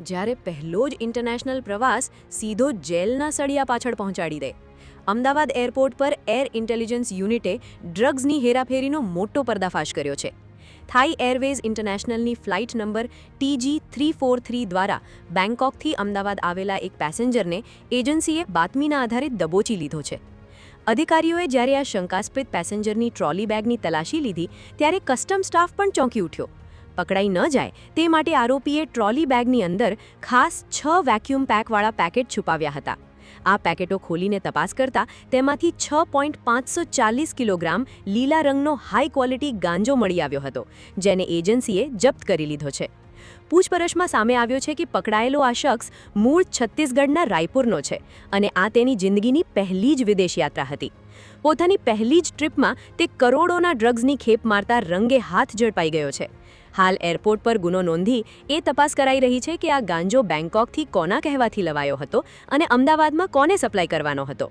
જ્યારે પહેલો જ ઇન્ટરનેશનલ પ્રવાસ સીધો જેલના સળિયા પાછળ પહોંચાડી દે. અમદાવાદ એરપોર્ટ પર એર ઇન્ટેલિજન્સ યુનિટે ડ્રગ્સની હેરાફેરીનો મોટો પર્દાફાશ કર્યો છે. થાઈ એરવેઝ ઇન્ટરનેશનલની ફ્લાઇટ નંબર TG343 દ્વારા બેંકોકથી અમદાવાદ આવેલા એક પેસેન્જરને એજન્સીએ બાતમીના આધારે દબોચી લીધો છે. અધિકારીઓએ જ્યારે આ શંકાસ્પદ પેસેન્જરની ટ્રોલી બેગની તલાશી લીધી ત્યારે કસ્ટમ સ્ટાફ પણ ચોંકી ઉઠ્યો. પકડાઈ ન જાય તે માટે આરોપીએ ટ્રોલી બેગની અંદર ખાસ 6 વેક્યુમ પેકવાળા પેકેટ છુપાવ્યા હતા. આ પેકેટો ખોલીને તપાસ કરતા તેમાંથી 6.540 કિલોગ્રામ લીલા રંગનો હાઈ ક્વોલિટી ગાંજો મળી આવ્યો હતો, જેને એજન્સીએ જપ્ત કરી લીધો છે. પૂછપરછમાં સામે આવ્યો છે કે પકડાયેલો આ શખ્સ મૂળ છત્તીસગઢના રાયપુરનો છે અને આ તેની જિંદગીની પહેલી જ વિદેશ યાત્રા હતી. પોતાની પહેલી જ ટ્રીપમાં તે કરોડોના ડ્રગ્સની ખેપ મારતા રંગે હાથ ઝડપાઈ ગયો છે. હાલ એરપોર્ટ પર ગુનો નોંધી એ તપાસ કરાઈ રહી છે કે આ ગાંજો બેંકોકથી કોના કહેવાથી લવાયો હતો અને અમદાવાદમાં કોને સપ્લાય કરવાનો હતો.